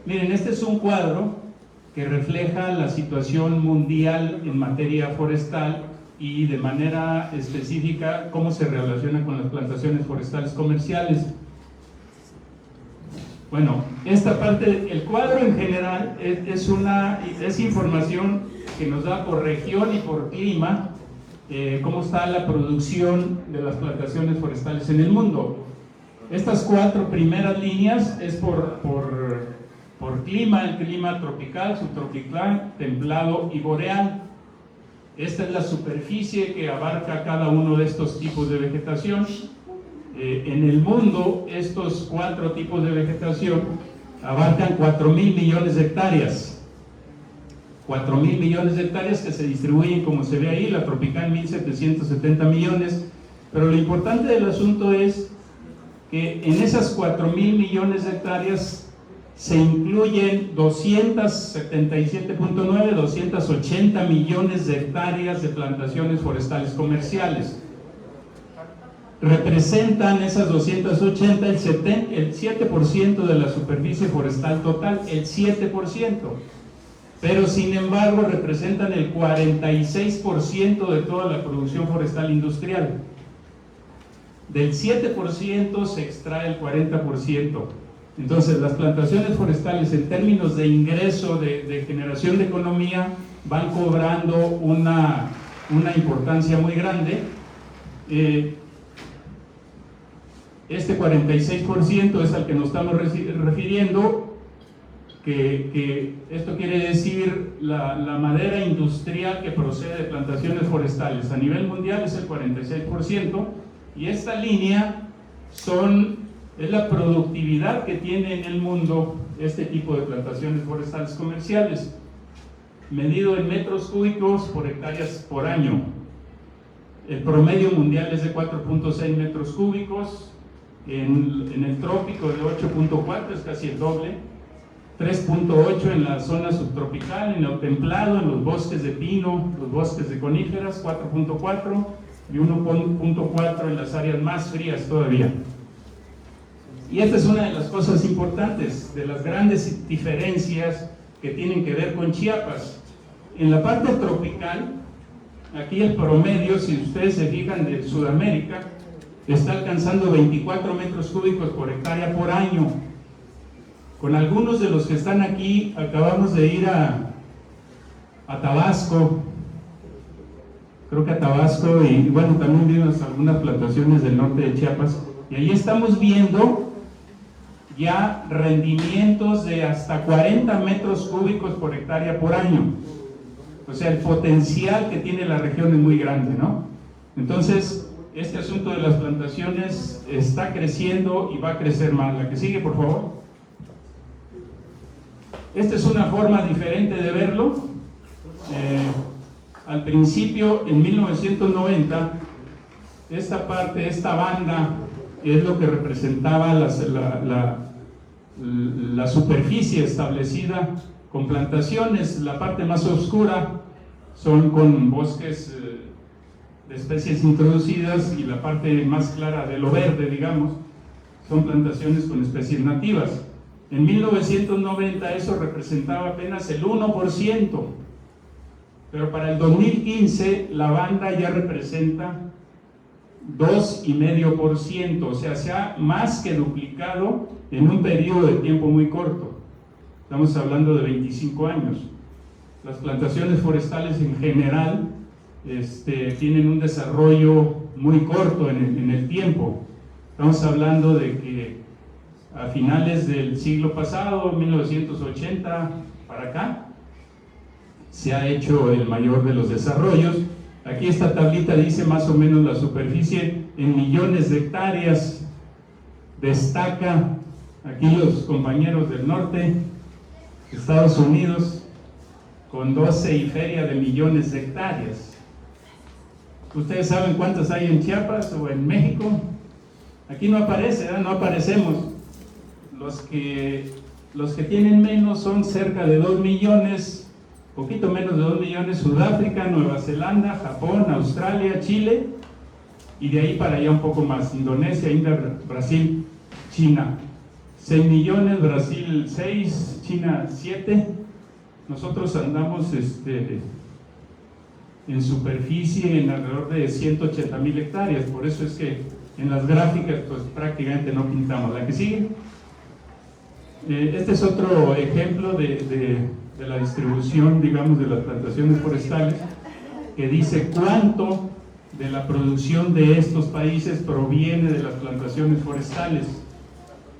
Miren, este es un cuadro que refleja la situación mundial en materia forestal y de manera específica cómo se relaciona con las plantaciones forestales comerciales. Bueno, esta parte, el cuadro en general es información que nos da por región y por clima cómo está la producción de las plantaciones forestales en el mundo. Estas 4 primeras líneas es por clima, el clima tropical, subtropical, templado y boreal. Esta es la superficie que abarca cada uno de estos tipos de vegetación. En el mundo, estos 4 tipos de vegetación abarcan 4.000 millones de hectáreas. 4.000 millones de hectáreas que se distribuyen, como se ve ahí, la tropical 1.770 millones. Pero lo importante del asunto es que en esas 4.000 millones de hectáreas se incluyen 277.9, 280 millones de hectáreas de plantaciones forestales comerciales. Representan esas 280 el 7% de la superficie forestal total, el 7%. Pero sin embargo representan el 46% de toda la producción forestal industrial. Del 7% se extrae el 40%. Entonces, las plantaciones forestales en términos de ingreso, de generación de economía, van cobrando una importancia muy grande. Este 46% es al que nos estamos refiriendo, que esto quiere decir la madera industrial que procede de plantaciones forestales. A nivel mundial es el 46%, y esta línea es la productividad que tiene en el mundo este tipo de plantaciones forestales comerciales, medido en metros cúbicos por hectáreas por año. El promedio mundial es de 4.6 metros cúbicos, en el trópico de 8.4, es casi el doble, 3.8 en la zona subtropical, en el templado, en los bosques de pino, los bosques de coníferas, 4.4, y 1.4 en las áreas más frías todavía. Y esta es una de las cosas importantes, de las grandes diferencias que tienen que ver con Chiapas. En la parte tropical, aquí el promedio, si ustedes se fijan, de Sudamérica, está alcanzando 24 metros cúbicos por hectárea por año. Con algunos de los que están aquí, acabamos de ir a Tabasco, creo que a Tabasco, y bueno, también vimos algunas plantaciones del norte de Chiapas, y ahí estamos viendo ya rendimientos de hasta 40 metros cúbicos por hectárea por año. O sea, el potencial que tiene la región es muy grande, ¿no? Entonces, este asunto de las plantaciones está creciendo y va a crecer más. La que sigue, por favor. Esta es una forma diferente de verlo. Al principio, en 1990, esta banda es lo que representaba la superficie establecida con plantaciones. La parte más oscura son con bosques de especies introducidas, y la parte más clara de lo verde, digamos, son plantaciones con especies nativas. En 1990 eso representaba apenas el 1%, pero para el 2015 la banda ya representa 2,5%, o sea, se ha más que duplicado en un periodo de tiempo muy corto. Estamos hablando de 25 años. Las plantaciones forestales en general tienen un desarrollo muy corto en el tiempo. Estamos hablando de que a finales del siglo pasado, 1980 para acá, se ha hecho el mayor de los desarrollos. Aquí esta tablita dice más o menos la superficie en millones de hectáreas. Destaca aquí los compañeros del norte, Estados Unidos, con 12 y feria de millones de hectáreas. ¿Ustedes saben cuántas hay en Chiapas o en México? Aquí no aparece, no aparecemos. Los que tienen menos son cerca de 2 millones, poquito menos de 2 millones, Sudáfrica, Nueva Zelanda, Japón, Australia, Chile, y de ahí para allá un poco más, Indonesia, India, Brasil, China. 6 millones, Brasil 6, China 7. Nosotros andamos en superficie en alrededor de 180,000 hectáreas, por eso es que en las gráficas pues prácticamente no pintamos. La que sigue. Este es otro ejemplo de la distribución, digamos, de las plantaciones forestales, que dice cuánto de la producción de estos países proviene de las plantaciones forestales.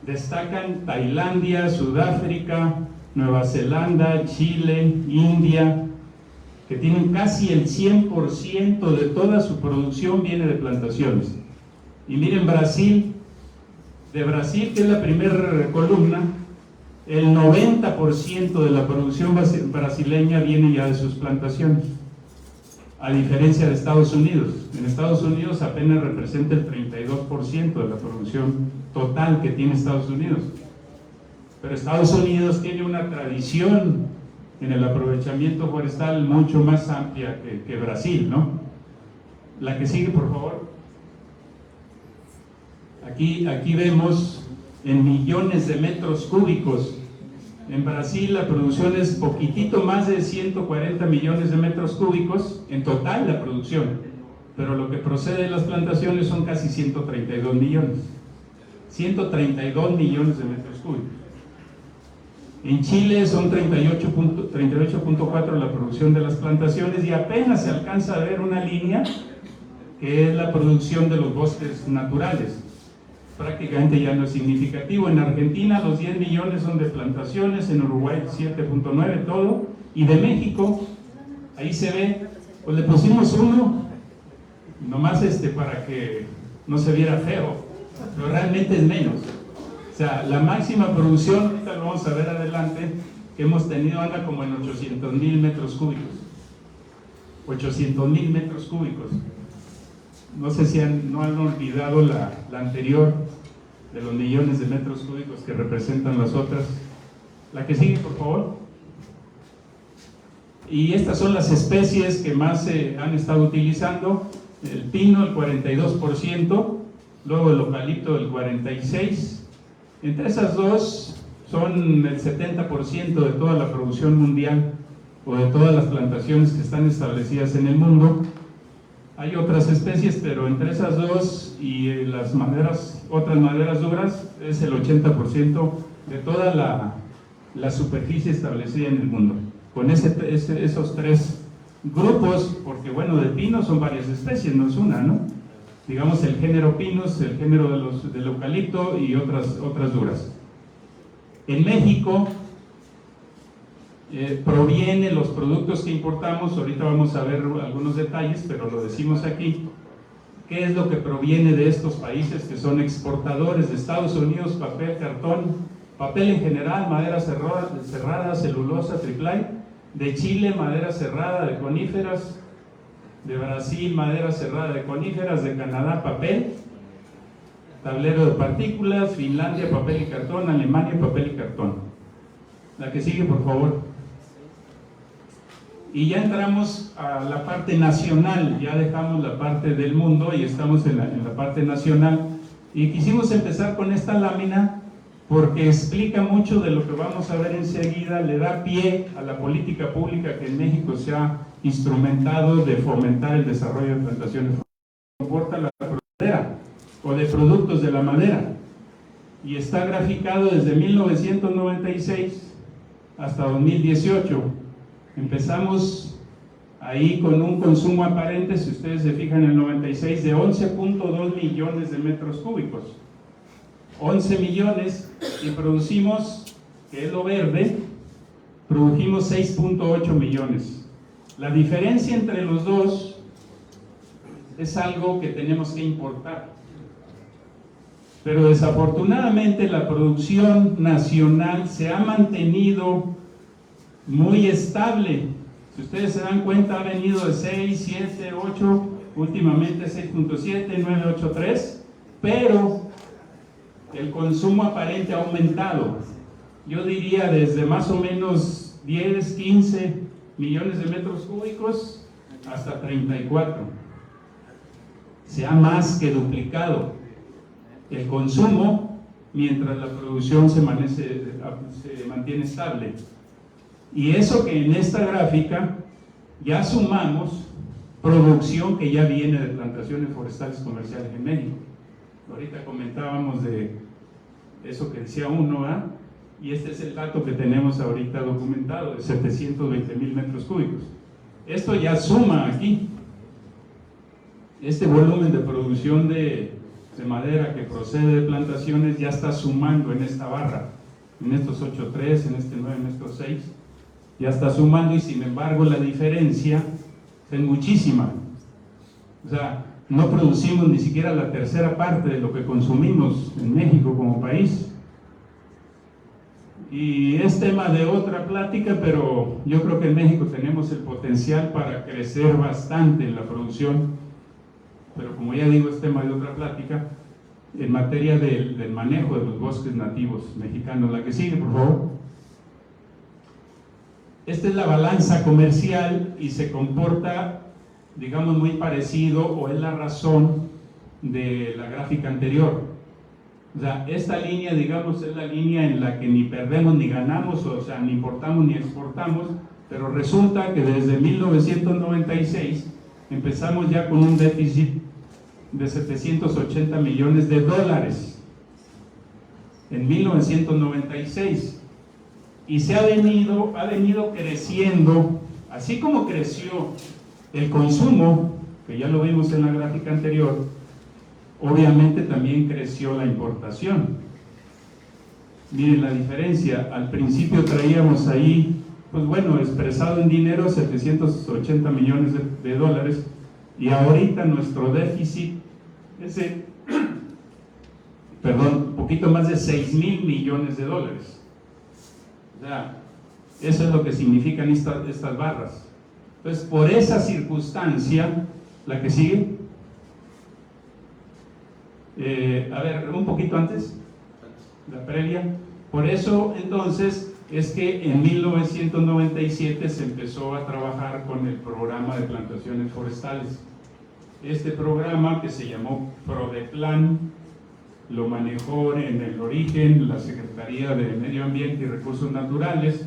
Destacan Tailandia, Sudáfrica, Nueva Zelanda, Chile, India, que tienen casi el 100% de toda su producción viene de plantaciones. Y miren Brasil, de Brasil, que es la primera columna, el 90% de la producción brasileña viene ya de sus plantaciones, a diferencia de Estados Unidos. En Estados Unidos apenas representa el 32% de la producción total que tiene Estados Unidos. Pero Estados Unidos tiene una tradición en el aprovechamiento forestal mucho más amplia que Brasil, ¿no? La que sigue, por favor. Aquí vemos en millones de metros cúbicos. En Brasil la producción es poquitito más de 140 millones de metros cúbicos, en total la producción, pero lo que procede de las plantaciones son casi 132 millones. 132 millones de metros cúbicos. En Chile son 38.4 la producción de las plantaciones y apenas se alcanza a ver una línea que es la producción de los bosques naturales. Prácticamente ya no es significativo. En Argentina los 10 millones son de plantaciones, en Uruguay 7.9 todo, y de México, ahí se ve, pues le pusimos uno, nomás para que no se viera feo, pero realmente es menos. O sea, la máxima producción, ahorita lo vamos a ver adelante, que hemos tenido anda como en 800,000 metros cúbicos. 800,000 metros cúbicos. No sé si no han olvidado la anterior, de los millones de metros cúbicos que representan las otras. La que sigue, por favor. Y estas son las especies que más se han estado utilizando. El pino, el 42%, luego el eucalipto, el 46%. Entre esas dos son el 70% de toda la producción mundial o de todas las plantaciones que están establecidas en el mundo. Hay otras especies, pero entre esas dos y las maderas, otras maderas duras, es el 80% de toda la superficie establecida en el mundo. Con esos tres grupos, porque bueno, de pino son varias especies, no es una, ¿no? Digamos el género Pinus, el género del eucalipto y otras duras. En México provienen los productos que importamos, ahorita vamos a ver algunos detalles, pero lo decimos aquí. ¿Qué es lo que proviene de estos países que son exportadores de Estados Unidos? Papel, cartón, papel en general, madera cerrada, celulosa, triplay. De Chile, madera cerrada de coníferas. De Brasil, madera cerrada de coníferas. De Canadá, papel, tablero de partículas. Finlandia, papel y cartón. Alemania, papel y cartón. La que sigue, por favor. Y ya entramos a la parte nacional, ya dejamos la parte del mundo y estamos en la parte nacional. Y quisimos empezar con esta lámina porque explica mucho de lo que vamos a ver enseguida, le da pie a la política pública que en México se ha instrumentado de fomentar el desarrollo de plantaciones. Comporta la madera o de productos de la madera y está graficado desde 1996 hasta 2018. Empezamos ahí con un consumo aparente, si ustedes se fijan en el 96, de 11.2 millones de metros cúbicos. 11 millones y producimos, que es lo verde, produjimos 6.8 millones. La diferencia entre los dos es algo que tenemos que importar. Pero desafortunadamente la producción nacional se ha mantenido muy estable. Si ustedes se dan cuenta, ha venido de 6, 7, 8, últimamente 6.7, 9.83, pero el consumo aparente ha aumentado. Yo diría desde más o menos 10, 15 millones de metros cúbicos hasta 34. Se ha más que duplicado el consumo, mientras la producción se mantiene estable. Y eso que en esta gráfica ya sumamos producción que ya viene de plantaciones forestales comerciales en México. Ahorita comentábamos de eso que decía uno, y este es el dato que tenemos ahorita documentado, de 720,000 metros cúbicos. Esto ya suma aquí. Este volumen de producción de madera que procede de plantaciones ya está sumando en esta barra, en estos 8.3, en este 9, en estos 6, ya está sumando, y sin embargo la diferencia es muchísima. O sea, no producimos ni siquiera la tercera parte de lo que consumimos en México como país. Y es tema de otra plática, pero yo creo que en México tenemos el potencial para crecer bastante en la producción, pero como ya digo, es tema de otra plática, en materia del manejo de los bosques nativos mexicanos. La que sigue, por favor. Esta es la balanza comercial y se comporta, digamos, muy parecido, o es la razón de la gráfica anterior. O sea, esta línea, digamos, es la línea en la que ni perdemos ni ganamos, o sea, ni importamos ni exportamos, pero resulta que desde 1996 empezamos ya con un déficit de 780 millones de dólares en 1996. Y se ha venido creciendo, así como creció el consumo, que ya lo vimos en la gráfica anterior, obviamente también creció la importación. Miren la diferencia, al principio traíamos ahí, pues bueno, expresado en dinero, 780 millones de dólares, y ahorita nuestro déficit es un poquito más de 6,000 millones de dólares. O sea, eso es lo que significan estas barras. Entonces, por esa circunstancia, la que sigue, a ver, un poquito antes, la previa, por eso entonces es que en 1997 se empezó a trabajar con el programa de plantaciones forestales. Este programa, que se llamó PRODEPLAN, lo manejó en el origen la Secretaría de Medio Ambiente y Recursos Naturales,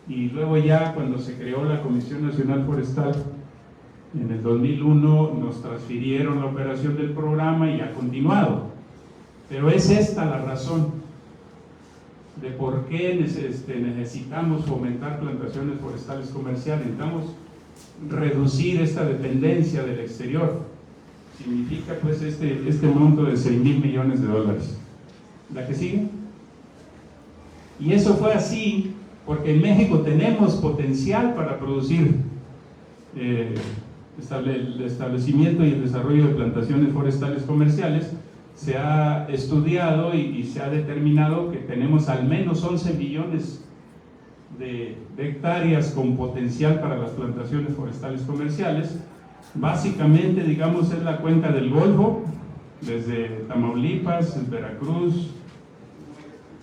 y luego ya cuando se creó la Comisión Nacional Forestal en el 2001 nos transfirieron la operación del programa y ha continuado. Pero es esta la razón de por qué necesitamos fomentar plantaciones forestales comerciales. Necesitamos reducir esta dependencia del exterior. Significa pues este monto de 6,000 millones de dólares. La que sigue. Y eso fue así porque en México tenemos potencial para producir. El establecimiento y el desarrollo de plantaciones forestales comerciales se ha estudiado y se ha determinado que tenemos al menos 11 millones de hectáreas con potencial para las plantaciones forestales comerciales. Básicamente, digamos, es la cuenca del Golfo, desde Tamaulipas, Veracruz,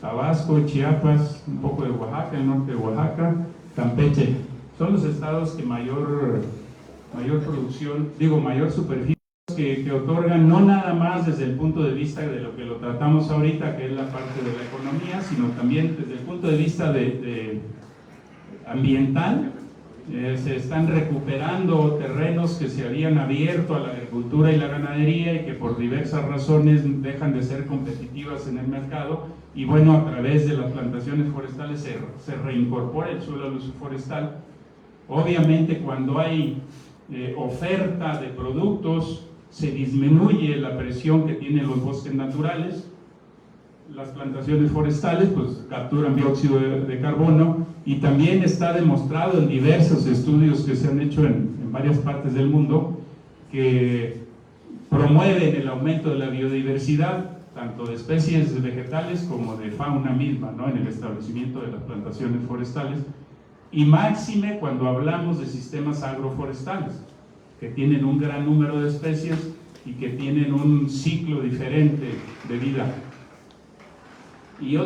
Tabasco, Chiapas, un poco de Oaxaca, el norte de Oaxaca, Campeche. Son los estados que mayor producción, mayor superficie que otorgan, no nada más desde el punto de vista de lo que lo tratamos ahorita, que es la parte de la economía, sino también desde el punto de vista de ambiental. Se están recuperando terrenos que se habían abierto a la agricultura y la ganadería y que por diversas razones dejan de ser competitivas en el mercado, y bueno, a través de las plantaciones forestales se reincorpora el suelo al uso forestal. Obviamente, cuando hay oferta de productos, se disminuye la presión que tienen los bosques naturales. Las plantaciones forestales pues capturan dióxido de carbono, y también está demostrado en diversos estudios que se han hecho en varias partes del mundo que promueven el aumento de la biodiversidad, tanto de especies vegetales como de fauna misma, ¿no?, en el establecimiento de las plantaciones forestales, y máxime cuando hablamos de sistemas agroforestales, que tienen un gran número de especies y que tienen un ciclo diferente de vida. Y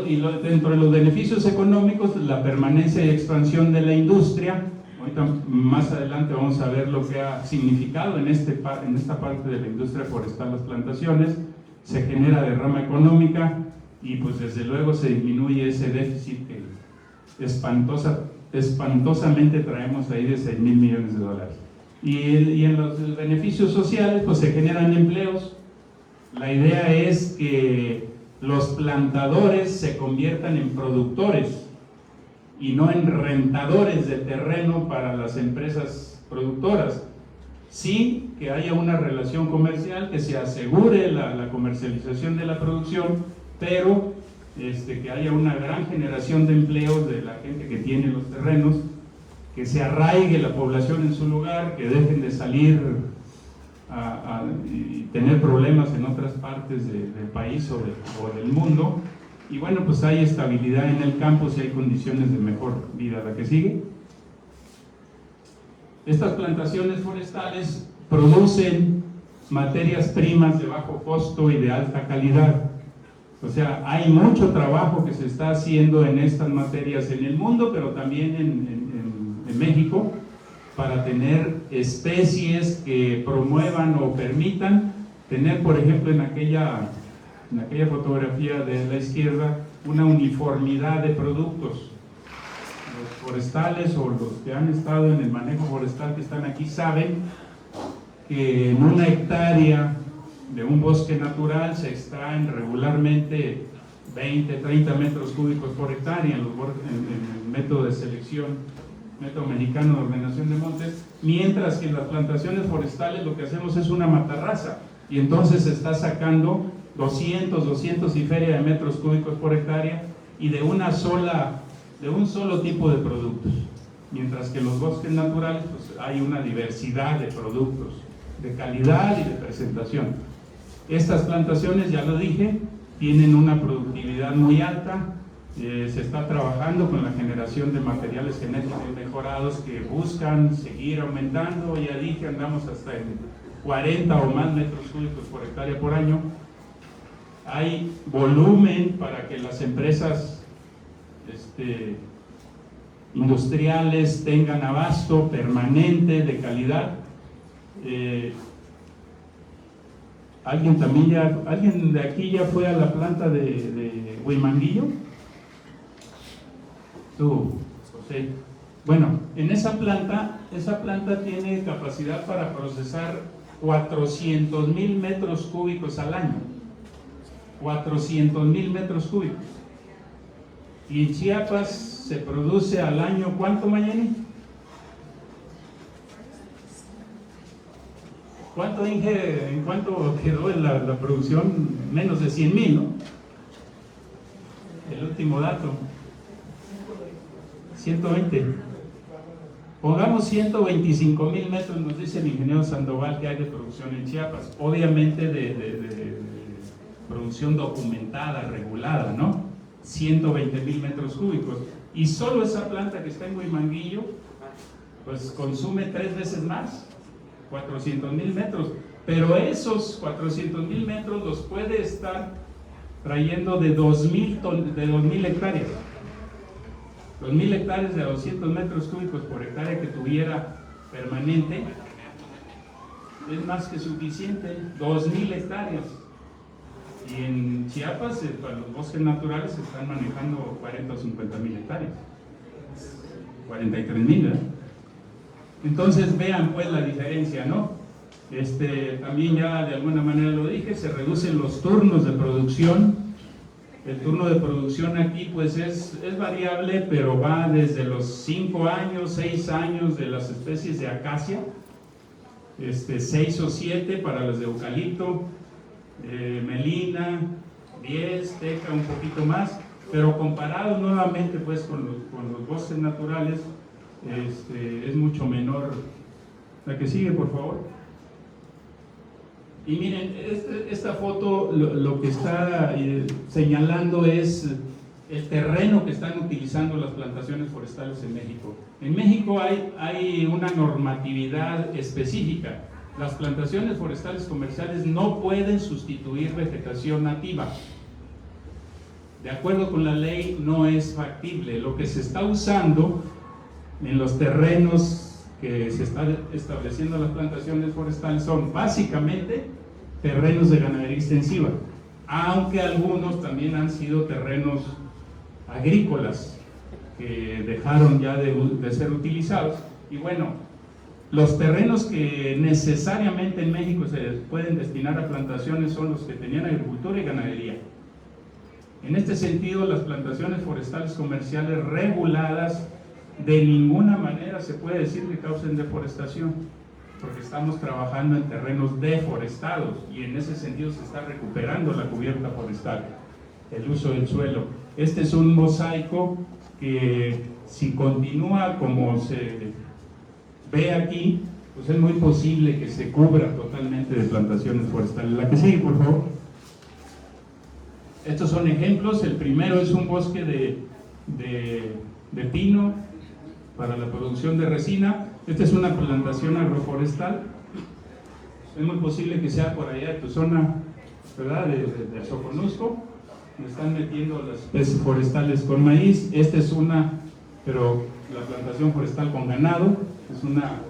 dentro de los beneficios económicos, la permanencia y expansión de la industria. Ahorita más adelante vamos a ver lo que ha significado en esta parte de la industria forestal, las plantaciones. Se genera derrama económica, y pues desde luego se disminuye ese déficit que espantosamente traemos ahí de 6,000 millones de dólares. Y en los beneficios sociales pues se generan empleos. La idea es que los plantadores se conviertan en productores y no en rentadores de terreno para las empresas productoras. Sí, que haya una relación comercial, que se asegure la comercialización de la producción, pero que haya una gran generación de empleos de la gente que tiene los terrenos, que se arraigue la población en su lugar, que dejen de salir y tener problemas en otras partes del país o del mundo. Y bueno, pues hay estabilidad en el campo si hay condiciones de mejor vida. La que sigue. Estas plantaciones forestales producen materias primas de bajo costo y de alta calidad. O sea, hay mucho trabajo que se está haciendo en estas materias en el mundo, pero también en México, para tener especies que promuevan o permitan tener, por ejemplo, en aquella fotografía de la izquierda, una uniformidad de productos. Los forestales o los que han estado en el manejo forestal que están aquí saben que en una hectárea de un bosque natural se extraen regularmente 20, 30 metros cúbicos por hectárea en el método de selección, método mexicano de ordenación de montes, mientras que en las plantaciones forestales lo que hacemos es una matarraza, y entonces se está sacando 200 y feria de metros cúbicos por hectárea y de un solo tipo de productos, mientras que en los bosques naturales pues, hay una diversidad de productos, de calidad y de presentación. Estas plantaciones, ya lo dije, tienen una productividad muy alta. Se está trabajando con la generación de materiales genéticos mejorados que buscan seguir aumentando. Ya dije, andamos hasta en 40 o más metros cúbicos por hectárea por año. Hay volumen para que las empresas industriales tengan abasto permanente de calidad. ¿Alguien de aquí ya fue a la planta de Huimanguillo? Tú, José. Bueno, en esa planta tiene capacidad para procesar 400,000 metros cúbicos al año. 400,000 metros cúbicos. Y en Chiapas se produce al año, ¿cuánto, Mayeni? ¿Cuánto, Inge, en cuánto quedó la producción? Menos de 100,000, ¿no? El último dato. 120. Pongamos 125,000 metros, nos dice el ingeniero Sandoval, que hay de producción en Chiapas. Obviamente de producción documentada, regulada, ¿no? 120,000 metros cúbicos. Y solo esa planta que está en Huimanguillo, pues consume 3 veces más. 400,000 metros, pero esos 400,000 metros los puede estar trayendo de 2,000 hectáreas. 2,000 hectáreas de 200 metros cúbicos por hectárea que tuviera permanente es más que suficiente. 2,000 hectáreas. Y en Chiapas, para los bosques naturales, se están manejando 40 o 50,000 hectáreas. 43,000, ¿eh? Entonces vean pues la diferencia, ¿no? También ya de alguna manera lo dije, se reducen los turnos de producción. El turno de producción aquí pues es variable, pero va desde los 5 años, 6 años de las especies de acacia, 6 o 7 para las de eucalipto, melina, 10, teca, un poquito más, pero comparado nuevamente pues con los bosques naturales, es mucho menor. La que sigue, por favor. Y miren, esta foto lo que está señalando es el terreno que están utilizando las plantaciones forestales en México. En México hay una normatividad específica. Las plantaciones forestales comerciales no pueden sustituir vegetación nativa. De acuerdo con la ley, no es factible. Lo que se está usando en los terrenos que se están estableciendo las plantaciones forestales son básicamente terrenos de ganadería extensiva. aunque algunos también han sido terrenos agrícolas que dejaron ya de ser utilizados. Y bueno, los terrenos que necesariamente en México se pueden destinar a plantaciones son los que tenían agricultura y ganadería. En este sentido, las plantaciones forestales comerciales reguladas de ninguna manera se puede decir que causen deforestación, porque estamos trabajando en terrenos deforestados y en ese sentido se está recuperando la cubierta forestal, el uso del suelo. Este es un mosaico que, si continúa como se ve aquí, pues es muy posible que se cubra totalmente de plantaciones forestales. La que sigue, por favor. Estos son ejemplos. El primero es un bosque de pino para la producción de resina. Esta es una plantación agroforestal. Es muy posible que sea por allá de tu zona, ¿verdad? De Soconusco. Están metiendo las especies forestales con maíz. Esta es una, pero la plantación forestal con ganado. Es una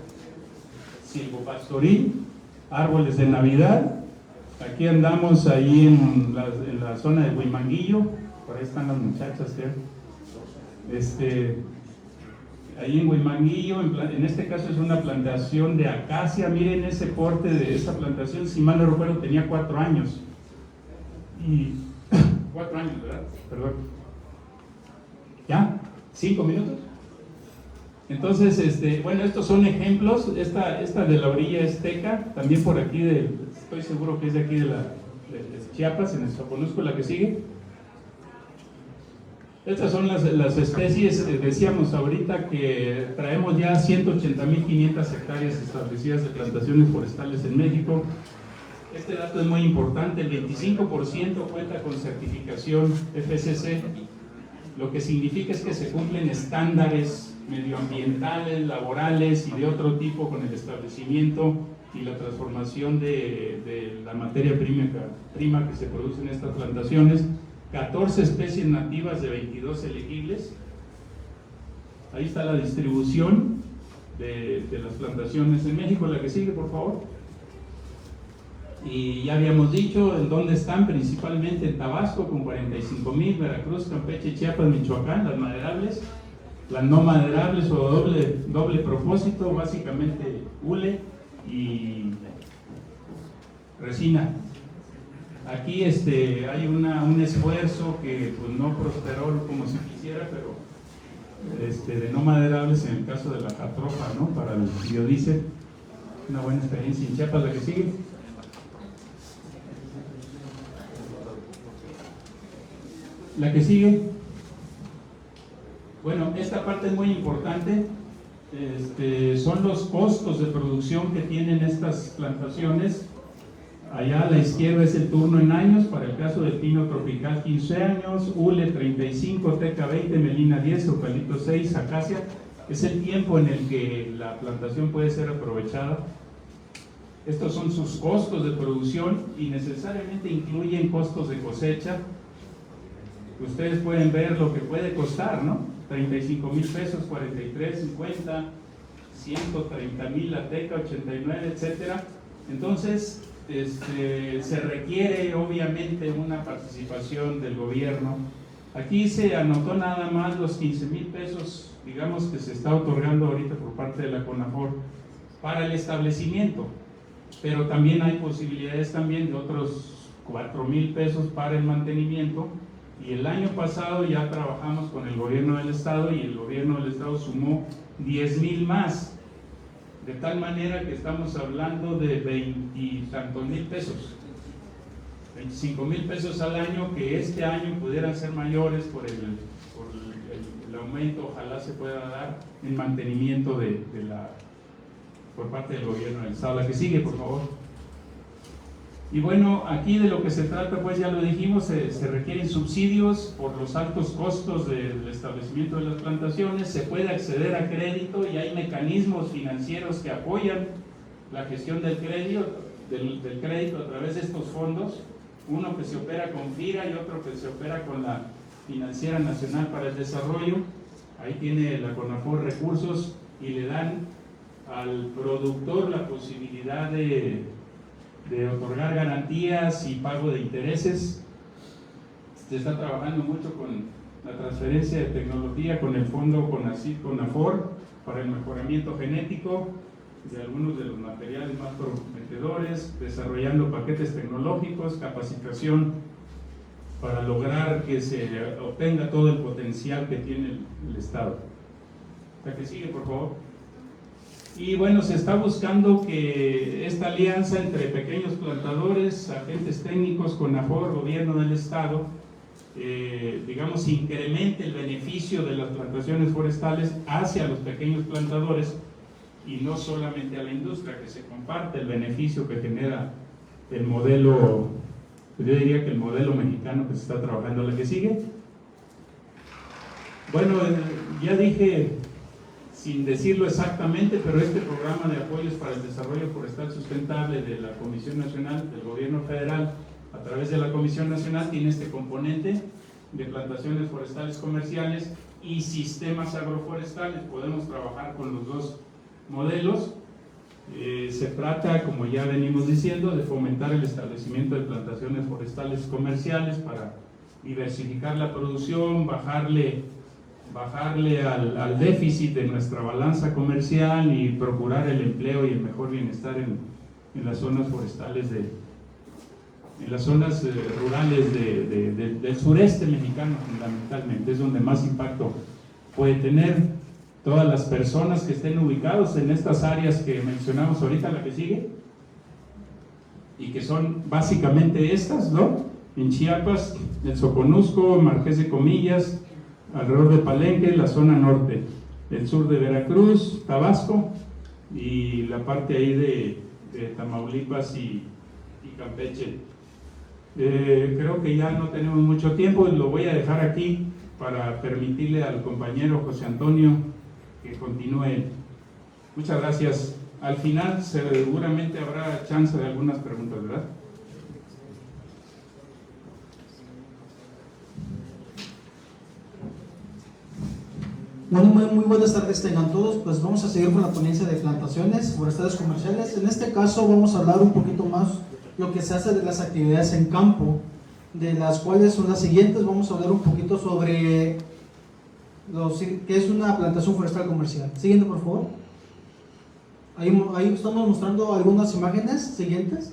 silvopastoril, árboles de Navidad. Aquí andamos ahí en la zona de Huimanguillo. Por ahí están las muchachas, ahí en Huimanguillo, en este caso es una plantación de acacia. Miren ese porte de esa plantación, si mal no recuerdo tenía 4 años. Y 4 años, ¿verdad? Perdón. ¿Ya? ¿5 minutos? Entonces, bueno, estos son ejemplos. Esta de la orilla es teca, también por aquí, estoy seguro que es de aquí de Chiapas, en el Soconusco, la que sigue. Estas son las especies. Decíamos ahorita que traemos ya 180.500 hectáreas establecidas de plantaciones forestales en México. Este dato es muy importante. El 25% cuenta con certificación FSC, lo que significa es que se cumplen estándares medioambientales, laborales y de otro tipo con el establecimiento y la transformación de la materia prima que se produce en estas plantaciones. 14 especies nativas de 22 elegibles. Ahí está la distribución de las plantaciones en México. La que sigue, por favor. Y ya habíamos dicho en dónde están, principalmente en Tabasco con 45,000, Veracruz, Campeche, Chiapas, Michoacán, las maderables. Las no maderables o doble propósito, básicamente hule y resina. Aquí hay un esfuerzo que pues, no prosperó como se quisiera, pero de no maderables en el caso de la catrofa, ¿no? Para el biodiesel, una buena experiencia en Chiapas. La que sigue. La que sigue. Bueno, esta parte es muy importante. Son los costos de producción que tienen estas plantaciones. Allá a la izquierda es el turno en años. Para el caso del pino tropical, 15 años, hule 35, teca 20, melina 10, eucalipto 6, acacia. Es el tiempo en el que la plantación puede ser aprovechada. Estos son sus costos de producción y necesariamente incluyen costos de cosecha. Ustedes pueden ver lo que puede costar, ¿no? 35,000 pesos, 43, 50, 130,000 la teca, 89, etcétera. Entonces, se requiere obviamente una participación del gobierno. Aquí se anotó nada más los 15,000 pesos, digamos, que se está otorgando ahorita por parte de la CONAFOR para el establecimiento, pero también hay posibilidades también de otros 4,000 pesos para el mantenimiento. Y el año pasado ya trabajamos con el gobierno del estado y el gobierno del estado sumó 10,000 más, de tal manera que estamos hablando de 20 y tantos mil pesos, 25,000 pesos al año, que este año pudieran ser mayores por el aumento, ojalá se pueda dar en mantenimiento por parte del gobierno del estado. La que sigue, por favor. Y bueno, aquí de lo que se trata, pues ya lo dijimos, se requieren subsidios por los altos costos del establecimiento de las plantaciones. Se puede acceder a crédito y hay mecanismos financieros que apoyan la gestión del crédito a través de estos fondos. Uno que se opera con FIRA y otro que se opera con la Financiera Nacional para el Desarrollo. Ahí tiene la CONAFOR recursos y le dan al productor la posibilidad de otorgar garantías y pago de intereses Se está trabajando mucho con la transferencia de tecnología, con el fondo CONAFOR para el mejoramiento genético de algunos de los materiales más prometedores, desarrollando paquetes tecnológicos, capacitación para lograr que se obtenga todo el potencial que tiene el Estado. La que sigue, por favor. Y bueno, se está buscando que esta alianza entre pequeños plantadores, agentes técnicos, CONAFOR, gobierno del Estado, digamos, incremente el beneficio de las plantaciones forestales hacia los pequeños plantadores y no solamente a la industria, que se comparte el beneficio que genera el modelo, yo diría que el modelo mexicano que se está trabajando. La que sigue. Bueno, ya dije, sin decirlo exactamente, pero este programa de apoyos para el desarrollo forestal sustentable de la Comisión Nacional del Gobierno Federal, a través de la Comisión Nacional, tiene este componente de plantaciones forestales comerciales y sistemas agroforestales. Podemos trabajar con los dos modelos. Se trata, como ya venimos diciendo, de fomentar el establecimiento de plantaciones forestales comerciales para diversificar la producción, bajarle al déficit de nuestra balanza comercial y procurar el empleo y el mejor bienestar en las zonas forestales, en las zonas rurales del sureste mexicano, fundamentalmente. Es donde más impacto puede tener. Todas las personas que estén ubicados en estas áreas que mencionamos ahorita, la que sigue, y que son básicamente estas, ¿no? En Chiapas, el Soconusco, Marqués de Comillas, alrededor de Palenque, la zona norte, el sur de Veracruz, Tabasco, y la parte ahí de Tamaulipas y Campeche. Creo que ya no tenemos mucho tiempo, lo voy a dejar aquí para permitirle al compañero José Antonio que continúe. Muchas gracias. Al final seguramente habrá chance de algunas preguntas, ¿verdad? Bueno, muy buenas tardes tengan todos. Pues vamos a seguir con la ponencia de plantaciones forestales comerciales. En este caso vamos a hablar un poquito más lo que se hace de las actividades en campo, de las cuales son las siguientes. Vamos a hablar un poquito sobre qué es una plantación forestal comercial. Siguiente, por favor. Ahí estamos mostrando algunas imágenes siguientes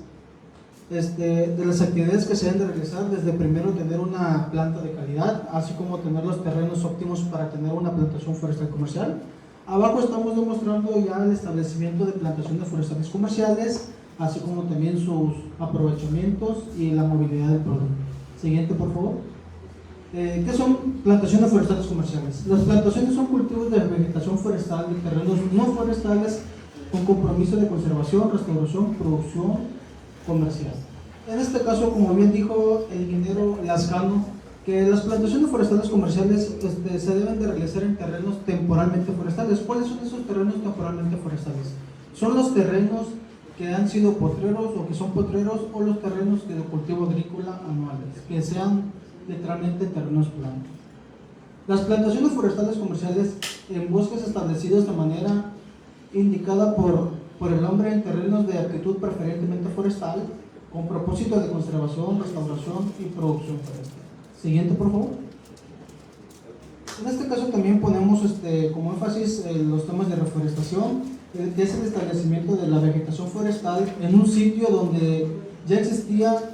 de las actividades que se deben de realizar. Desde primero tener una planta de calidad, así como tener los terrenos óptimos para tener una plantación forestal comercial. Abajo estamos demostrando ya el establecimiento de plantaciones forestales comerciales, así como también sus aprovechamientos y la movilidad del producto. Siguiente, por favor. ¿Qué son plantaciones forestales comerciales? Las plantaciones son cultivos de vegetación forestal de terrenos no forestales con compromiso de conservación, restauración, producción comercial. En este caso, como bien dijo el ingeniero Lascano, que las plantaciones forestales comerciales se deben de realizar en terrenos temporalmente forestales. ¿Cuáles son esos terrenos temporalmente forestales? Son los terrenos que han sido potreros o que son potreros, o los terrenos de cultivo agrícola anuales, que sean literalmente terrenos planos. Las plantaciones forestales comerciales en bosques establecidos de manera indicada por el hombre en terrenos de actitud preferentemente forestal, con propósito de conservación, restauración y producción forestal. Siguiente, por favor. En este caso también ponemos como énfasis los temas de reforestación, que es el establecimiento de la vegetación forestal en un sitio donde ya existía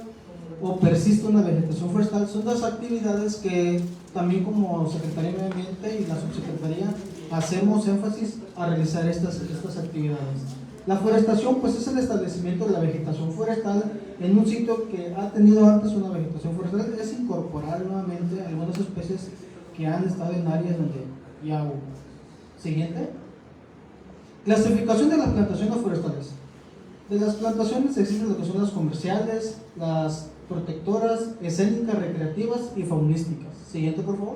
o persiste una vegetación forestal. Son dos actividades que también como Secretaría de Medio Ambiente y la Subsecretaría hacemos énfasis a realizar estas actividades. La forestación pues es el establecimiento de la vegetación forestal en un sitio que ha tenido antes una vegetación forestal, es incorporar nuevamente algunas especies que han estado en áreas donde ya hubo. Siguiente. Clasificación de las plantaciones forestales. De las plantaciones existen lo que son las comerciales, las protectoras, escénicas, recreativas y faunísticas. Siguiente, por favor.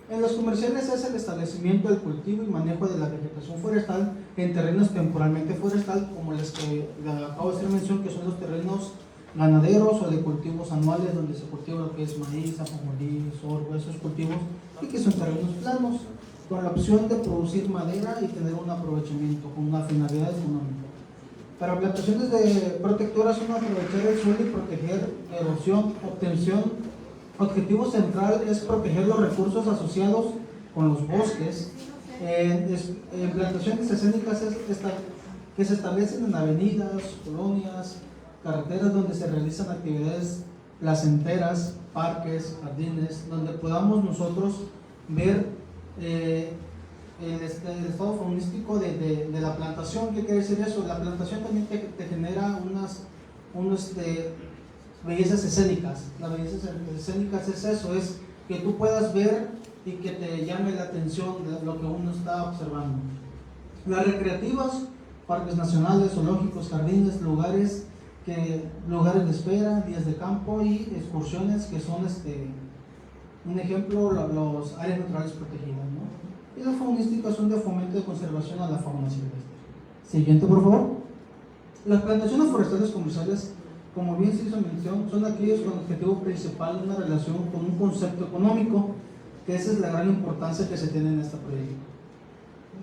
En los comerciales es el establecimiento, el cultivo y manejo de la vegetación forestal en terrenos temporalmente forestal, como les que acabo de hacer mención, que son los terrenos ganaderos o de cultivos anuales, donde se cultiva lo que es maíz, ajonjolí, sorgo, esos cultivos, y que son terrenos planos, con la opción de producir madera y tener un aprovechamiento con una finalidad económica. Para plantaciones de protectoras son aprovechar el suelo y proteger erosión, obtención, objetivo central es proteger los recursos asociados con los bosques. En plantaciones escénicas que se establecen en avenidas, colonias, carreteras donde se realizan actividades placenteras, parques, jardines, donde podamos nosotros ver el estado faunístico de la plantación. ¿Qué quiere decir eso? La plantación también te genera unas bellezas escénicas. Las bellezas escénicas es eso, es que tú puedas ver y que te llame la atención de lo que uno está observando. Las recreativas, parques nacionales, zoológicos, jardines, lugares de espera, días de campo y excursiones, que son un ejemplo, los áreas naturales protegidas, ¿no? Y las faunísticas son de fomento de conservación a la fauna silvestre. Siguiente, por favor. Las plantaciones forestales comerciales, como bien se hizo mención, son aquellos con objetivo principal una relación con un concepto económico, que esa es la gran importancia que se tiene en esta proyecto.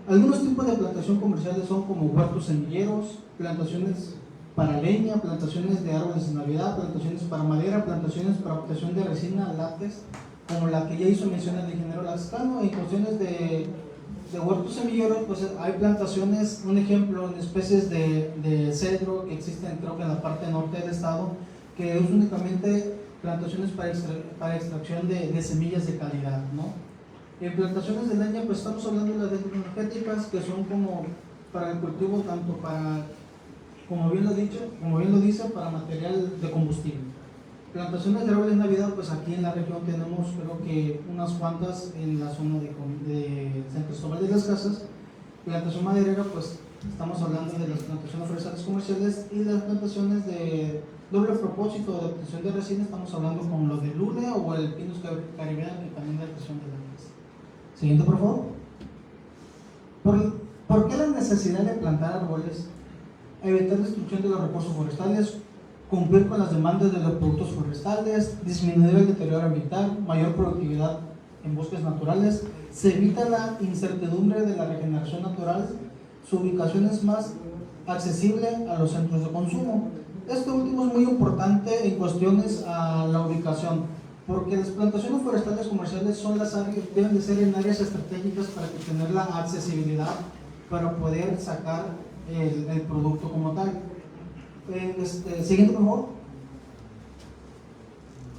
Algunos tipos de plantación comerciales son como huertos semilleros, plantaciones para leña, plantaciones de árboles de Navidad, plantaciones para madera, plantaciones para obtención de resina, látex, como la que ya hizo mención el ingeniero Lascano. En cuestiones de huertos semilleros, pues hay plantaciones, un ejemplo, en especies de cedro que existen, creo que en la parte norte del estado, que es únicamente plantaciones para extracción de semillas de calidad, ¿no? En plantaciones de leña, pues estamos hablando de las energéticas, que son como para el cultivo, tanto para, como bien lo dice, para material de combustible. Plantaciones de árboles de Navidad, pues aquí en la región tenemos, creo que unas cuantas en la zona de San Cristóbal de las Casas. Plantación maderera, pues estamos hablando de las plantaciones forestales comerciales, y las plantaciones de doble propósito de obtención de resina, estamos hablando con lo de Lule o el Pinus caribeano, que también es la obtención de la resina. Siguiente, por favor. ¿Por qué la necesidad de plantar árboles? Evitar destrucción de los recursos forestales, cumplir con las demandas de los productos forestales, disminuir el deterioro ambiental, mayor productividad en bosques naturales, se evita la incertidumbre de la regeneración natural, su ubicación es más accesible a los centros de consumo. Esto último es muy importante en cuestiones a la ubicación, porque las plantaciones forestales comerciales son las áreas, deben de ser en áreas estratégicas para tener la accesibilidad para poder sacar el producto como tal. Siguiente, por favor.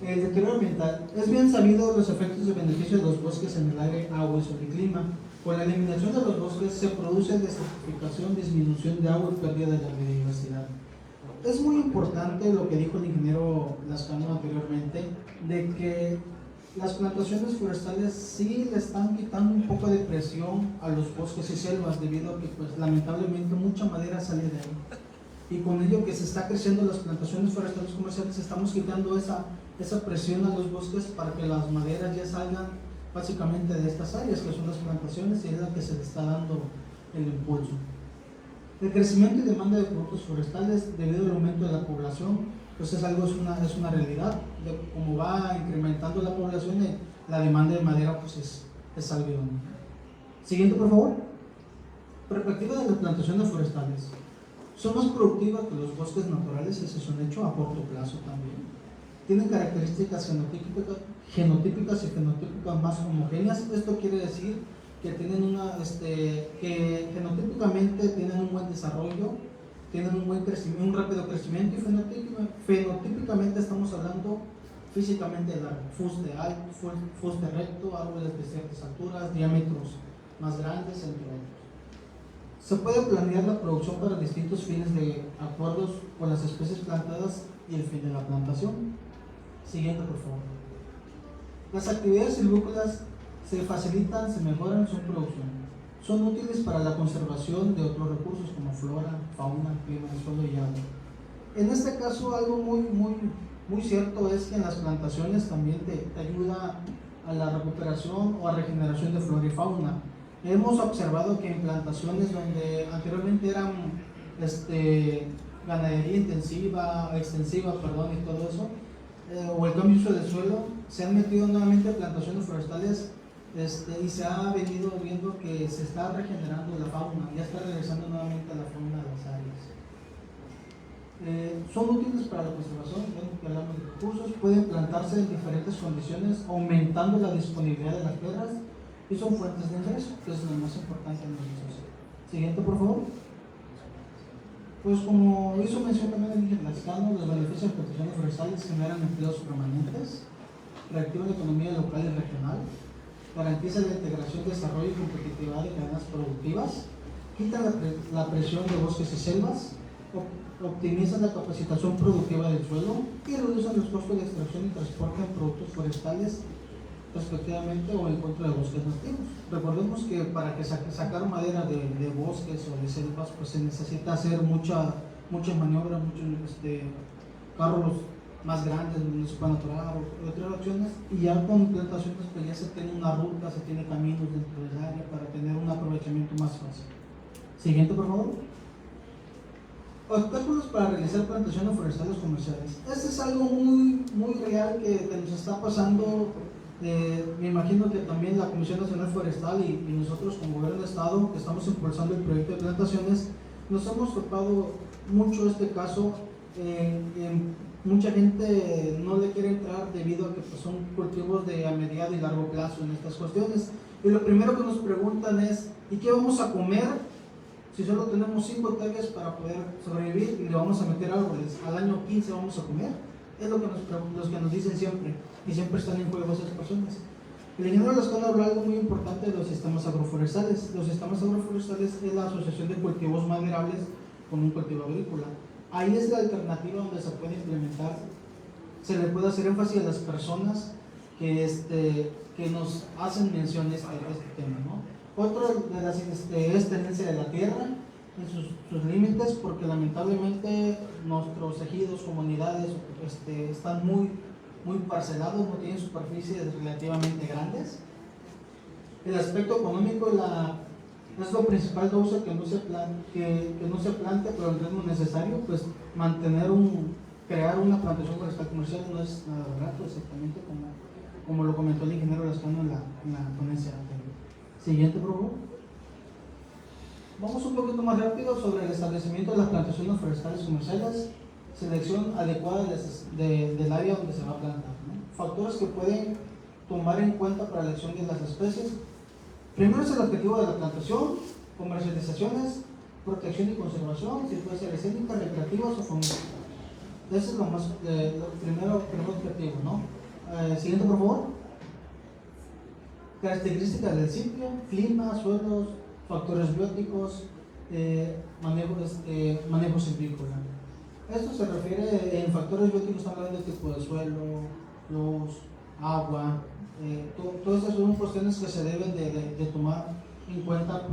El deterioro ambiental. Es bien sabido los efectos de beneficio de los bosques en el aire, agua y sobre el clima. Con la eliminación de los bosques se produce desertificación, disminución de agua y pérdida de la biodiversidad. Es muy importante lo que dijo el ingeniero Lascano anteriormente, de que las plantaciones forestales sí le están quitando un poco de presión a los bosques y selvas, debido a que pues lamentablemente mucha madera sale de ahí. Y con ello que se está creciendo las plantaciones forestales comerciales, estamos quitando esa presión a los bosques para que las maderas ya salgan básicamente de estas áreas que son las plantaciones, y es la que se le está dando el impulso. El crecimiento y demanda de productos forestales debido al aumento de la población, pues es una realidad. Como va incrementando la población, la demanda de madera pues es algo. Siguiente, por favor. Perspectiva de las plantaciones forestales. Son más productivas que los bosques naturales, ese es un hecho a corto plazo también. Tienen características genotípicas y fenotípicas más homogéneas. Esto quiere decir que tienen que genotípicamente tienen un buen desarrollo, tienen un rápido crecimiento, y fenotípicamente estamos hablando físicamente de fuste alto, fuste recto, árboles de ciertas alturas, diámetros más grandes, entre otros. Se puede planear la producción para distintos fines de acuerdos con las especies plantadas y el fin de la plantación. Siguiente, por favor. Las actividades silvícolas se facilitan, se mejoran su producción. Son útiles para la conservación de otros recursos como flora, fauna, clima, suelo y agua. En este caso, algo muy cierto es que en las plantaciones también te ayuda a la recuperación o a regeneración de flora y fauna. Hemos observado que en plantaciones donde anteriormente eran ganadería extensiva, y todo eso, o el cambio de uso del suelo, se han metido nuevamente plantaciones forestales, y se ha venido viendo que se está regenerando la fauna, ya está regresando nuevamente a la fauna de las áreas. Son útiles para la conservación, ya que hablamos de recursos, pueden plantarse en diferentes condiciones, aumentando la disponibilidad de las tierras y son fuentes de ingreso, que es lo más importante en nuestra sociedad. Siguiente, por favor. Pues como hizo mención también el ingeniero Lascano, los beneficios de protecciones forestales generan empleos permanentes, reactivan la economía local y regional, garantizan la integración, desarrollo y competitividad de cadenas productivas, quitan la presión de bosques y selvas, optimizan la capacitación productiva del suelo y reducen los costos de extracción y transporte de productos forestales respectivamente o en contra de bosques nativos. Recordemos que para que sacar madera de bosques o de selvas pues se necesita hacer mucha maniobra, muchos carros más grandes donde se puedan atorar o otras opciones, y ya con plantaciones pues ya se tiene una ruta, se tiene caminos dentro del área para tener un aprovechamiento más fácil. Siguiente, por favor. Obstáculos para realizar plantaciones forestales comerciales. Este es algo muy real que nos está pasando. Me imagino que también la Comisión Nacional Forestal y nosotros como Gobierno de Estado que estamos impulsando el proyecto de plantaciones, nos hemos topado mucho este caso. Mucha gente no le quiere entrar debido a que pues, son cultivos de a mediano y largo plazo en estas cuestiones. Y lo primero que nos preguntan es, ¿y qué vamos a comer si solo tenemos 5 hectáreas para poder sobrevivir y le vamos a meter árboles? Al año 15 vamos a comer. Es lo que nos dicen siempre, y siempre están en juego esas personas. El ingeniero Lascano habló algo muy importante de los sistemas agroforestales. Los sistemas agroforestales es la asociación de cultivos maderables con un cultivo agrícola. Ahí es la alternativa donde se puede implementar. Se le puede hacer énfasis a las personas que nos hacen mención de este tema, ¿no? Otro de las es tenencia de la tierra en sus límites, porque lamentablemente nuestros ejidos, comunidades están muy parcelados, no tienen superficies relativamente grandes. El aspecto económico es lo principal de uso que no se plante, pero el ritmo necesario, pues crear una plantación forestal comercial no es nada barato, exactamente como lo comentó el ingeniero Lascano en la ponencia anterior. Siguiente, por favor. Vamos un poquito más rápido sobre el establecimiento de las plantaciones forestales comerciales, selección adecuada del área donde se va a plantar, ¿no? Factores que pueden tomar en cuenta para la elección de las especies. Primero es el objetivo de la plantación, comercializaciones, protección y conservación, si puede ser escénicas, recreativas o familiares. Ese es lo primero objetivo, ¿no? Siguiente, por favor. Características del sitio, clima, suelos, factores bióticos, manejo silvícola. Esto se refiere en factores bióticos, estamos hablando de tipo de suelo, luz, agua, todas esas son cuestiones que se deben de tomar en cuenta,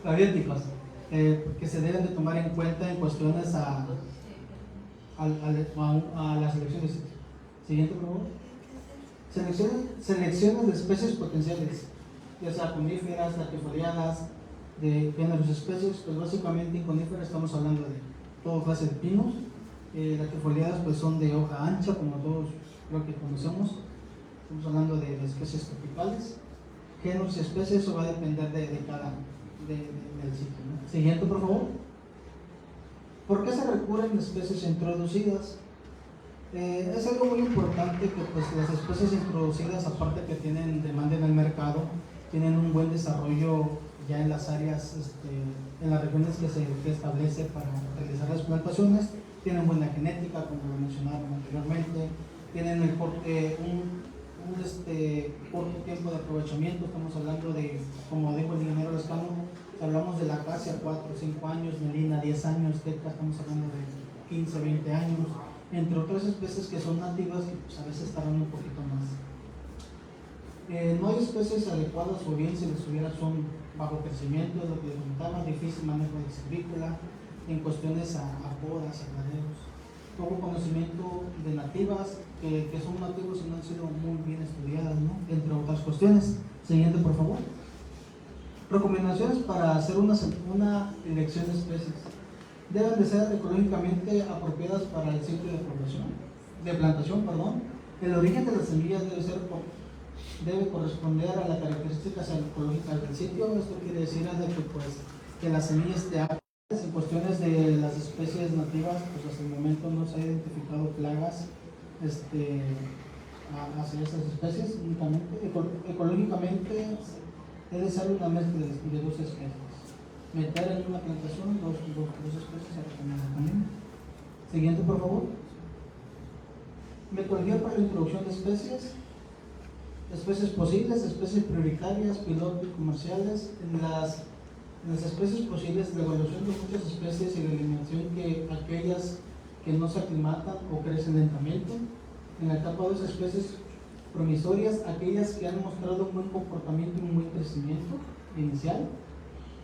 abióticos, que se deben de tomar en cuenta en cuestiones a la selección de sitio. Siguiente, por favor. Selecciones de especies potenciales, ya sea coníferas, latifoliadas, de géneros de especies. Pues básicamente en coníferas estamos hablando de toda clase de pinos. Latifoliadas pues son de hoja ancha, como todos creo que conocemos. Estamos hablando de especies tropicales. Géneros y especies, eso va a depender del sitio, ¿no? Siguiente, por favor. ¿Por qué se recurren a especies introducidas? Es algo muy importante que pues, las especies introducidas, aparte que tienen demanda en el mercado, tienen un buen desarrollo ya en las áreas, en las regiones que se establece para realizar las plantaciones, tienen buena genética, como lo mencionaron anteriormente, tienen un corto tiempo de aprovechamiento. Estamos hablando de, como dijo el ingeniero Lascano, hablamos de la acacia 4 o 5 años, melina 10 años, teca estamos hablando de 15 o 20 años, entre otras especies que son nativas que pues, a veces tardan un poquito más. No hay especies adecuadas, o bien si las hubiera son bajo crecimiento, es lo que les comentaba, difícil manejo de silvícola, en cuestiones a podas, a clareos, poco conocimiento de nativas, que son nativos y no han sido muy bien estudiadas, ¿no? Entre otras cuestiones. Siguiente, por favor. Recomendaciones para hacer una elección de especies. Deben de ser ecológicamente apropiadas para el ciclo de plantación. El origen de las semillas debe corresponder a las características ecológicas del sitio. Esto quiere decir que las semillas En cuestiones de las especies nativas, pues hasta el momento no se ha identificado plagas hacia estas especies. Únicamente, ecológicamente debe ser una mezcla de dos especies. Meter en una plantación dos especies se recomienda también. Siguiente, por favor. Metodología para la introducción de especies. Especies posibles, especies prioritarias, piloto y comerciales. En las especies posibles, la evaluación de muchas especies y la eliminación de aquellas que no se aclimatan o crecen lentamente. En la etapa 2, especies promisorias, aquellas que han mostrado un buen comportamiento y un buen crecimiento inicial.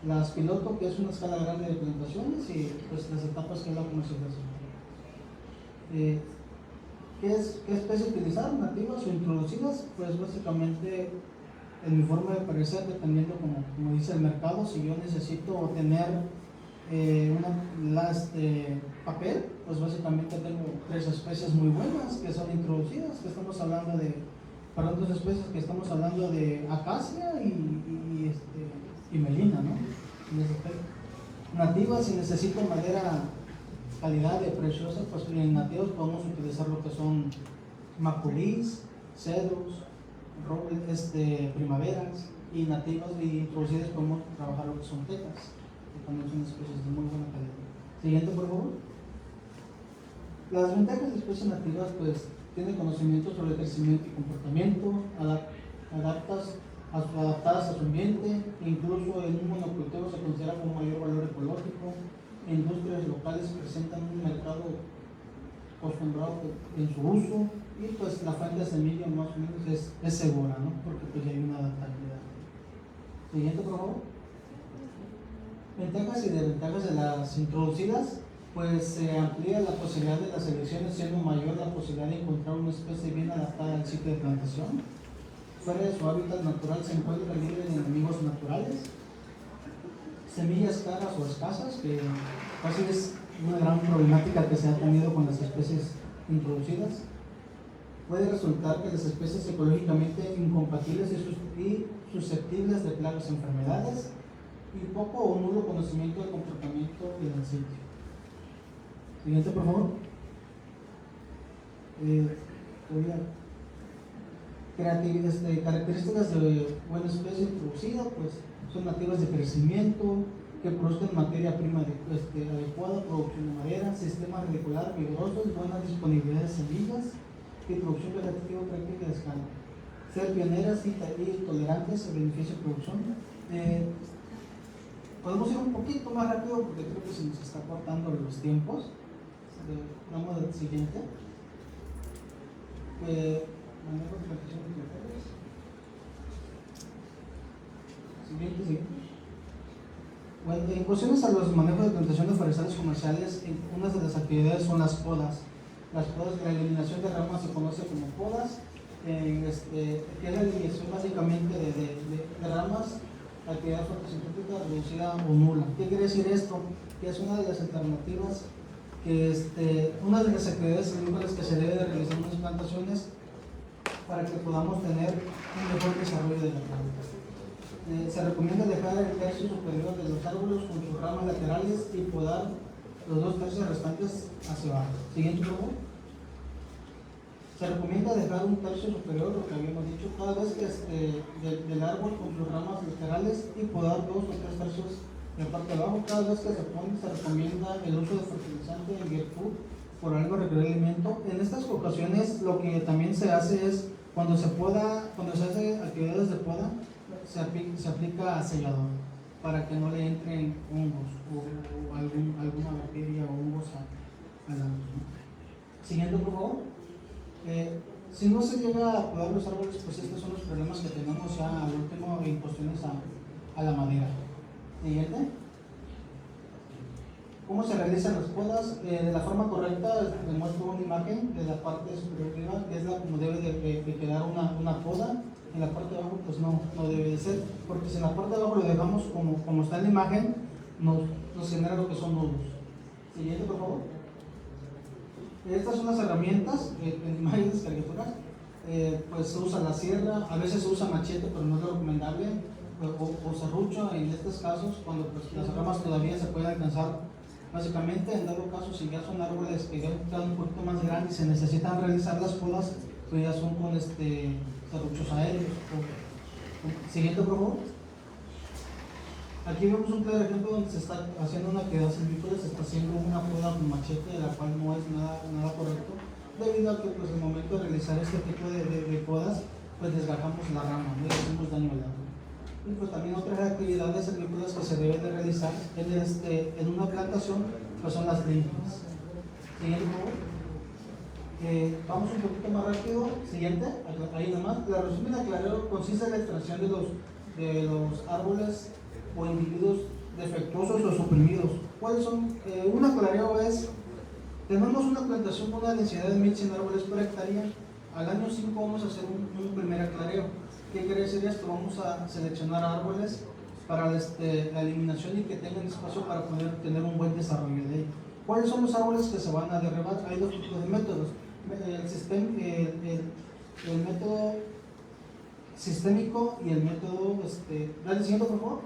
Las piloto, que es una escala grande de plantaciones, y pues las etapas que es la comercialización. ¿Qué especies utilizar? ¿Nativas o introducidas? Pues básicamente, en mi forma de parecer, dependiendo como dice el mercado, si yo necesito tener papel, pues básicamente tengo 3 especies muy buenas que son introducidas, que estamos hablando de, para 2 especies que estamos hablando de acacia y melina, ¿no? Nativas, si necesito madera calidad de preciosa, pues en nativos podemos utilizar lo que son maculís, cedros, robles, primaveras, y nativas y introducidas podemos trabajar lo que son tecas, que también son especies de muy buena calidad. Siguiente, por favor. Las ventajas de especies nativas, pues tiene conocimiento sobre el crecimiento y comportamiento, adaptadas a su ambiente, incluso en un monocultivo se considera con mayor valor ecológico. Industrias locales presentan un mercado acostumbrado en su uso, y pues la fuente de semilla más o menos es segura, ¿no? Porque pues ya hay una adaptabilidad. Siguiente, por favor. Ventajas y desventajas de las introducidas. Pues se amplía la posibilidad de las selecciones, siendo mayor la posibilidad de encontrar una especie bien adaptada al ciclo de plantación. Fuera de su hábitat natural se encuentra libre de enemigos naturales. Semillas caras o escasas, que casi es una gran problemática que se ha tenido con las especies introducidas. Puede resultar que las especies ecológicamente incompatibles y susceptibles de plagas y enfermedades, y poco o nulo conocimiento del comportamiento del sitio. Siguiente, por favor. Características de buena especie introducida, pues son nativas de crecimiento, que produzcan materia prima adecuada, producción de madera, sistema radicular vigoroso, buena disponibilidad de semillas y producción vegetativa práctica de escala. Ser pioneras y tolerantes al beneficio de producción. Podemos ir un poquito más rápido porque creo que se nos está cortando los tiempos. Vamos al siguiente. Manejo de plantación de criterios. Siguiente. Bueno, en cuestiones a los manejos de plantaciones forestales comerciales, una de las actividades son las podas. Las podas, la eliminación de ramas se conoce como podas, que es la eliminación básicamente de ramas, actividad fotosintética reducida o nula. ¿Qué quiere decir esto? Que es una de las alternativas, una de las actividades agrícolas que se debe de realizar en las plantaciones para que podamos tener un mejor desarrollo de la planta. Se recomienda dejar el tercio superior de los árboles con sus ramas laterales y podar los 2 tercios restantes hacia abajo. Siguiente, por favor. Se recomienda dejar un tercio superior, lo que habíamos dicho, cada vez que del árbol con sus ramas laterales, y podar 2 o 3 tercios de la parte de abajo. Cada vez que se recomienda el uso de fertilizante en virtud por algo requerir alimento. En estas ocasiones lo que también se hace es, cuando se hace actividades de poda, se aplica sellador para que no le entren hongos o alguna bacteria o hongos al árbol. Siguiente, por favor. Si no se llega a podar los árboles, pues estos son los problemas que tenemos ya al último en cuestiones a la madera. Siguiente. ¿Cómo se realizan las podas? De la forma correcta, les muestro una imagen de la parte superior arriba, que es como debe de quedar una poda. En la parte de abajo pues no debe de ser, porque si en la parte de abajo lo dejamos como está en la imagen, nos genera lo que son nudos. Siguiente, por favor. Estas son las herramientas en imágenes, caricaturas. pues se usa la sierra, a veces se usa machete, pero no es lo recomendable, o serrucho en estos casos, cuando pues, las ramas todavía se pueden alcanzar. Básicamente, en dado caso, si ya son árboles que ya están un poquito más grandes y se necesitan realizar las podas, pues ya son con serruchos aéreos. Siguiente, por favor. Aquí vemos un claro ejemplo donde se está haciendo una actividad silvícola, se está haciendo una poda con machete, la cual no es nada correcto, debido a que pues, el momento de realizar este tipo de podas, pues desgajamos la rama, ¿no? Y hacemos daño al árbol. Y pues también otras actividades silvícolas que se deben de realizar en una plantación, pues son las limpias. Siguiente, por favor. Vamos un poquito más rápido. Siguiente, ahí nomás. La resumen de aclareo consiste en la extracción de los árboles o individuos defectuosos o suprimidos. ¿Cuáles son? Un aclareo es, tenemos una plantación con una densidad de 1100 árboles por hectárea. Al año 5 vamos a hacer un primer aclareo. ¿Qué quiere decir esto? Vamos a seleccionar árboles para la eliminación y que tengan espacio para poder tener un buen desarrollo de ellos. ¿Cuáles son los árboles que se van a derribar? Hay dos tipos de métodos. El método sistémico y el método, dale siguiente por favor,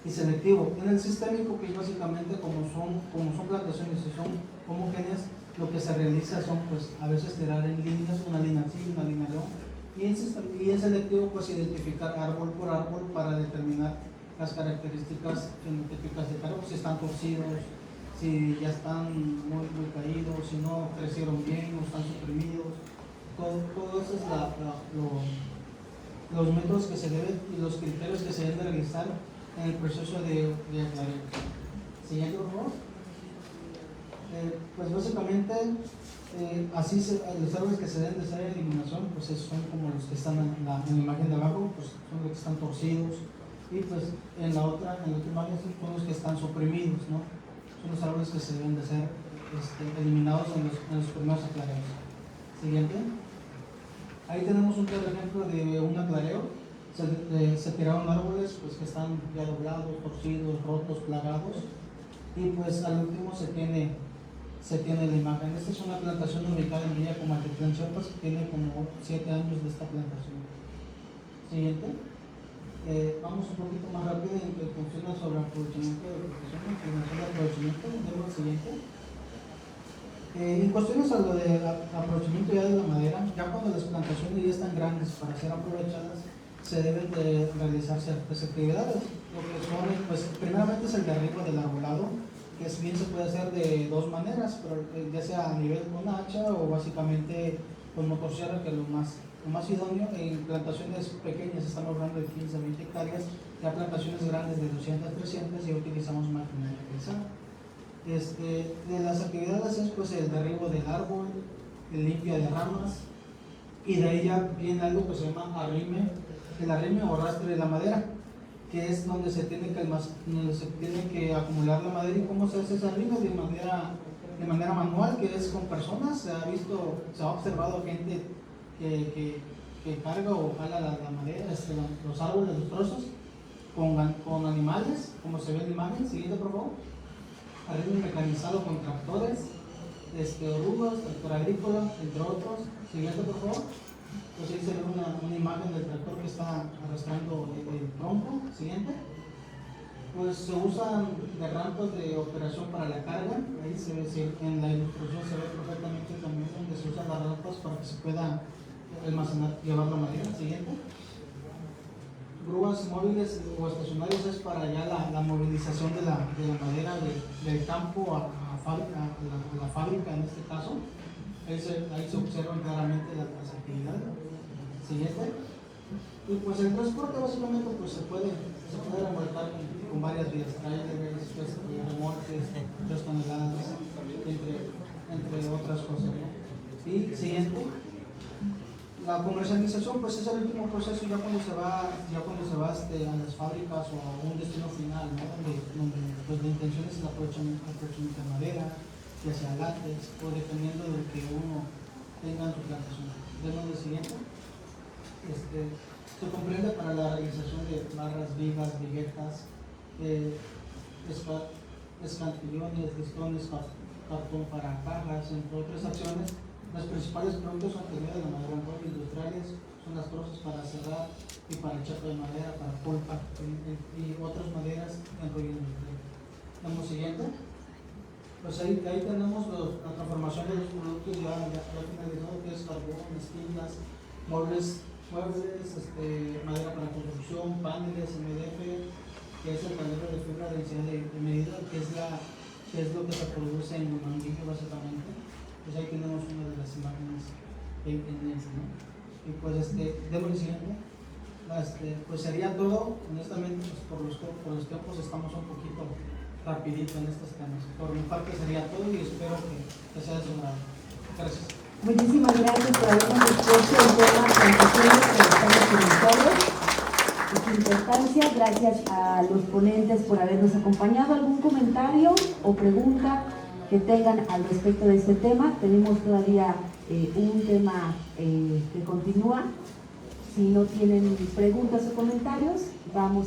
y selectivo. En el sistémico, que básicamente como son plantaciones y son homogéneas, lo que se realiza son pues a veces tirar en líneas, una línea así, una línea no, y en selectivo pues identificar árbol por árbol para determinar las características fenotípicas de cada árbol, si están torcidos, si ya están muy caídos, si no crecieron bien o están suprimidos. Todo eso es los métodos que se deben y los criterios que se deben de realizar en el proceso de aclareo. Siguiente, por favor. Pues básicamente, los árboles que se deben de hacer en eliminación, pues son como los que están en la imagen de abajo, pues son los que están torcidos, y pues en la otra imagen son los que están suprimidos, ¿no? Son los árboles que se deben de ser eliminados en los primeros aclareos. Siguiente. Ahí tenemos un claro ejemplo de un aclareo. Se tiraron árboles pues, que están ya doblados, torcidos, rotos, plagados, y pues al último se tiene la imagen. Esta es una plantación ubicada en Villa Comaltitlán, Chiapas, que tiene como 7 años de esta plantación. Siguiente. Vamos un poquito más rápido en que funciona sobre aprovechamiento de vegetación, inclinación de aprovechamiento. Vemos el siguiente. En cuestiones a lo de aprovechamiento ya de la madera, ya cuando las plantaciones ya están grandes para ser aprovechadas, se deben de realizar ciertas actividades. Lo que son, pues, primeramente es el derribo del arbolado, que bien se puede hacer de dos maneras, pero ya sea a nivel con hacha o básicamente con motosierra, que es lo más idóneo. En plantaciones pequeñas estamos hablando de 15 a 20 hectáreas, ya plantaciones grandes de 200 a 300 ya utilizamos maquinaria pesada. De las actividades es pues el derribo del árbol, el limpia de ramas, y de ahí ya viene algo que se llama arrime, el arrime o arrastre de la madera, que es donde se tiene que acumular la madera. ¿Y cómo se hace ese arrime? De manera manual, que es con personas. Se ha observado gente que carga o jala la madera, los árboles, los trozos, con animales, como se ve en la imagen. Siguiente, por favor. Arrime mecanizado con tractores, orugas, tractor agrícola, entre otros. Siguiente, por favor. Pues ahí se ve una imagen del tractor que está arrastrando el tronco. Siguiente. Pues se usan de rampas de operación para la carga. Ahí se ve, en la ilustración se ve perfectamente también donde se usan las rampas para que se pueda almacenar, llevar la madera. Siguiente. Grúas móviles o estacionarias es para ya la movilización de la madera del campo a la fábrica en este caso. Ahí se observan claramente las actividades. Siguiente. Y pues el transporte básicamente pues se puede remolcar con varias vías, trailers, remolques, 3 toneladas, entre otras cosas, ¿no? Y siguiente. La comercialización pues es el último proceso ya cuando se va a las fábricas o a un destino final, ¿no? donde pues, la intención es el aprovechamiento de madera, ya sea látex o dependiendo de lo que uno tenga en su plantación. Vemos el siguiente. Se comprende para la realización de barras, vigas, viguetas, escantillones, listones, cartón para cajas, entre otras acciones, Las principales productos son de la madera en polvo industriales, son las trozas para cerrar y para el chaco de madera, para pulpa y otras maderas en rollo industrial. Vamos siguiente. Pues ahí tenemos la transformación de los productos ya finalizado, que es carbón, esquinas, muebles, madera para construcción, paneles, MDF, que es el panel de fibra de densidad de medida, que es lo que se produce en Manguillo básicamente. Pues ahí tenemos una de las imágenes en eso, ¿no? Y pues démosle siguiente. Pues sería todo, honestamente, pues por los tiempos estamos un poquito rapidito en estos temas. Por mi parte sería todo y espero que sea de su agrado. Gracias. Muchísimas gracias por habernos expuesto el tema plantaciones que estamos todos, de su importancia. Gracias a los ponentes por habernos acompañado. ¿Algún comentario o pregunta que tengan al respecto de este tema? Tenemos todavía un tema que continúa. Si no tienen preguntas o comentarios, vamos